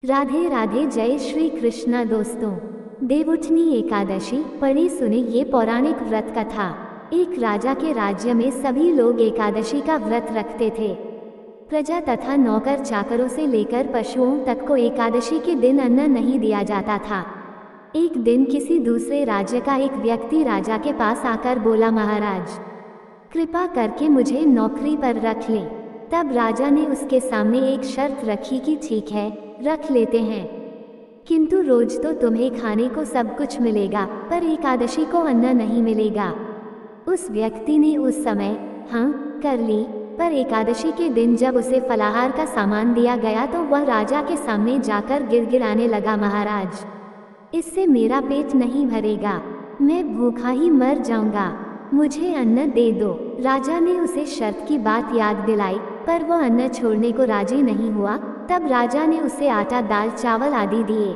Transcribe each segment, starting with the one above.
राधे राधे, जय श्री कृष्ण। दोस्तों, देवउठनी एकादशी पढ़े सुने ये पौराणिक व्रत कथा। एक राजा के राज्य में सभी लोग एकादशी का व्रत रखते थे। प्रजा तथा नौकर चाकरों से लेकर पशुओं तक को एकादशी के दिन अन्न नहीं दिया जाता था। एक दिन किसी दूसरे राज्य का एक व्यक्ति राजा के पास आकर बोला, महाराज कृपा करके मुझे नौकरी पर रख ले। तब राजा ने उसके सामने एक शर्त रखी कि ठीक है, रख लेते हैं, किंतु रोज तो तुम्हें खाने को सब कुछ मिलेगा, पर एकादशी को अन्न नहीं मिलेगा। उस व्यक्ति ने उस समय हाँ कर ली, पर एकादशी के दिन जब उसे फलाहार का सामान दिया गया तो वह राजा के सामने जाकर गिड़गिड़ाने लगा, महाराज इससे मेरा पेट नहीं भरेगा, मैं भूखा ही मर जाऊंगा, मुझे अन्न दे दो। राजा ने उसे शर्त की बात याद दिलाई, पर वह अन्न छोड़ने को राजी नहीं हुआ। तब राजा ने उसे आटा, दाल, चावल आदि दिए।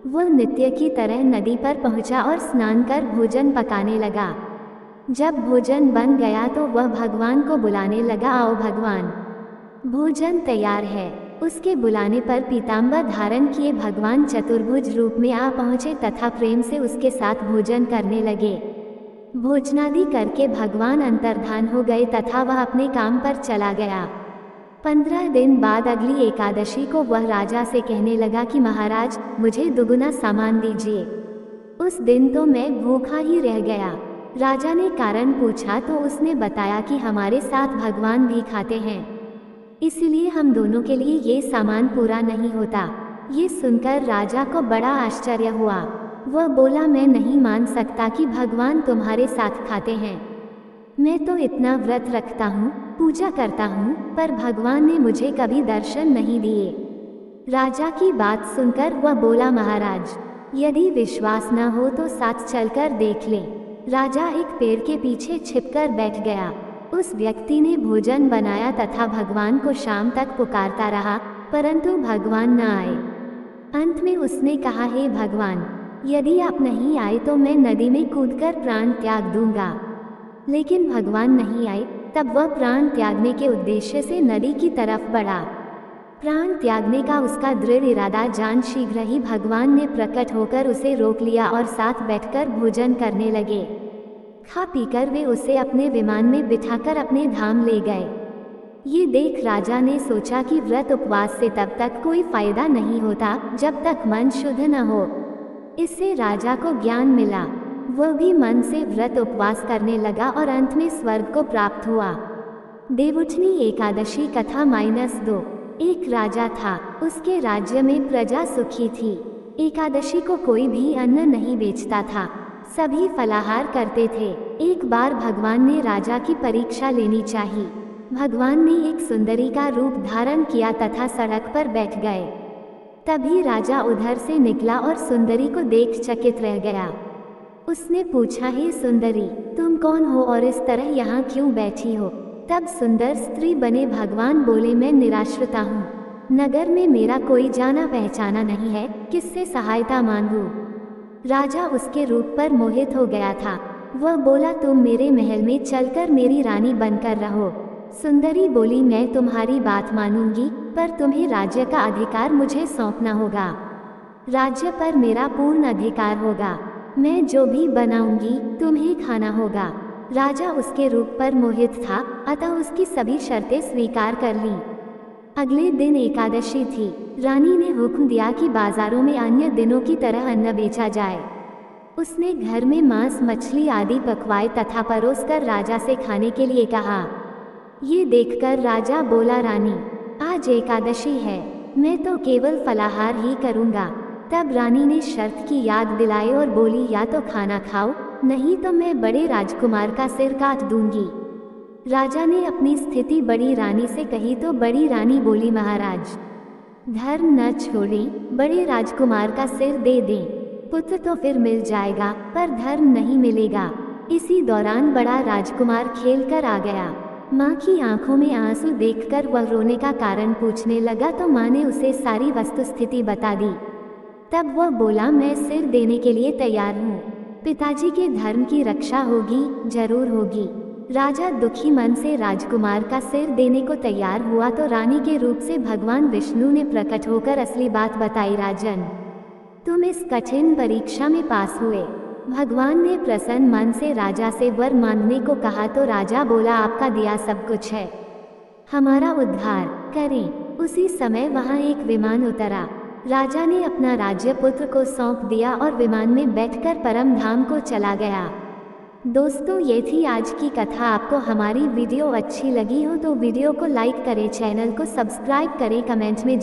वह नित्य की तरह नदी पर पहुंचा और स्नान कर भोजन पकाने लगा। जब भोजन बन गया तो वह भगवान को बुलाने लगा, आओ भगवान, भोजन तैयार है। उसके बुलाने पर पीताम्बर धारण किए भगवान चतुर्भुज रूप में आ पहुँचे तथा प्रेम से उसके साथ भोजन करने लगे। भोजनादि करके भगवान अंतर्धान हो गए तथा वह अपने काम पर चला गया। 15 दिन बाद अगली एकादशी को वह राजा से कहने लगा कि महाराज मुझे दुगुना सामान दीजिए। उस दिन तो मैं भूखा ही रह गया। राजा ने कारण पूछा तो उसने बताया कि हमारे साथ भगवान भी खाते हैं, इसलिए हम दोनों के लिए ये सामान पूरा नहीं होता। ये सुनकर राजा को बड़ा आश्चर्य हुआ। वह बोला, मैं नहीं मान सकता कि भगवान तुम्हारे साथ खाते हैं। मैं तो इतना व्रत रखता हूँ, पूजा करता हूँ, पर भगवान ने मुझे कभी दर्शन नहीं दिए। राजा की बात सुनकर वह बोला, महाराज यदि विश्वास न हो तो साथ चलकर देख ले। राजा एक पेड़ के पीछे छिपकर बैठ गया। उस व्यक्ति ने भोजन बनाया तथा भगवान को शाम तक पुकारता रहा, परंतु भगवान न आए। अंत में उसने कहा, हे भगवान, यदि आप नहीं आए तो मैं नदी में कूदकर प्राण त्याग दूंगा। लेकिन भगवान नहीं आए। तब वह प्राण त्यागने के उद्देश्य से नदी की तरफ बढ़ा। प्राण त्यागने का उसका दृढ़ इरादा जान शीघ्र ही भगवान ने प्रकट होकर उसे रोक लिया और साथ बैठकर भोजन करने लगे। खा पीकर वे उसे अपने विमान में बिठाकर अपने धाम ले गए। ये देख राजा ने सोचा कि व्रत उपवास से तब तक कोई फायदा नहीं होता जब तक मन शुद्ध न हो। इससे राजा को ज्ञान मिला। वह भी मन से व्रत उपवास करने लगा और अंत में स्वर्ग को प्राप्त हुआ। देवउठनी एकादशी कथा -2। एक राजा था, उसके राज्य में प्रजा सुखी थी। एकादशी को कोई भी अन्न नहीं बेचता था, सभी फलाहार करते थे। एक बार भगवान ने राजा की परीक्षा लेनी चाहिए। भगवान ने एक सुंदरी का रूप धारण किया तथा सड़क पर बैठ गए। तभी राजा उधर से निकला और सुंदरी को देख चकित रह गया। उसने पूछा, हे सुंदरी, तुम कौन हो और इस तरह यहाँ क्यों बैठी हो? तब सुंदर स्त्री बने भगवान बोले, मैं निराश्रिता हूँ, नगर में मेरा कोई जाना पहचाना नहीं है, किससे सहायता मांगूं? राजा उसके रूप पर मोहित हो गया था। वह बोला, तुम मेरे महल में चलकर मेरी रानी बनकर रहो। सुंदरी बोली, मैं तुम्हारी बात मानूंगी, पर तुम्हें राज्य का अधिकार मुझे सौंपना होगा। राज्य पर मेरा पूर्ण अधिकार होगा। मैं जो भी बनाऊंगी तुम्हें खाना होगा। राजा उसके रूप पर मोहित था, अतः उसकी सभी शर्तें स्वीकार कर लीं। अगले दिन एकादशी थी। रानी ने हुक्म दिया कि बाजारों में अन्य दिनों की तरह अन्न बेचा जाए। उसने घर में मांस, मछली आदि पकवाए तथा परोसकर राजा से खाने के लिए कहा। ये देखकर राजा बोला, रानी आज एकादशी है, मैं तो केवल फलाहार ही करूँगा। तब रानी ने शर्त की याद दिलाई और बोली, या तो खाना खाओ, नहीं तो मैं बड़े राजकुमार का सिर काट दूंगी। राजा ने अपनी स्थिति बड़ी रानी से कही तो बड़ी रानी बोली, महाराज धर्म न छोड़ें, बड़े राजकुमार का सिर दे दें, पुत्र तो फिर मिल जाएगा, पर धर्म नहीं मिलेगा। इसी दौरान बड़ा राजकुमार खेल कर आ गया। माँ की आंखों में आंसू देखकर वह रोने का कारण पूछने लगा तो माँ ने उसे सारी वस्तुस्थिति बता दी। तब वह बोला, मैं सिर देने के लिए तैयार हूँ, पिताजी के धर्म की रक्षा होगी, जरूर होगी। राजा दुखी मन से राजकुमार का सिर देने को तैयार हुआ तो रानी के रूप से भगवान विष्णु ने प्रकट होकर असली बात बताई। राजन, तुम इस कठिन परीक्षा में पास हुए। भगवान ने प्रसन्न मन से राजा से वर मांगने को कहा तो राजा बोला, आपका दिया सब कुछ है, हमारा उद्धार करें। उसी समय वहां एक विमान उतरा। राजा ने अपना राज्य पुत्र को सौंप दिया और विमान में बैठकर परम धाम को चला गया। दोस्तों, ये थी आज की कथा। आपको हमारी वीडियो अच्छी लगी हो तो वीडियो को लाइक करें, चैनल को सब्सक्राइब करें, कमेंट में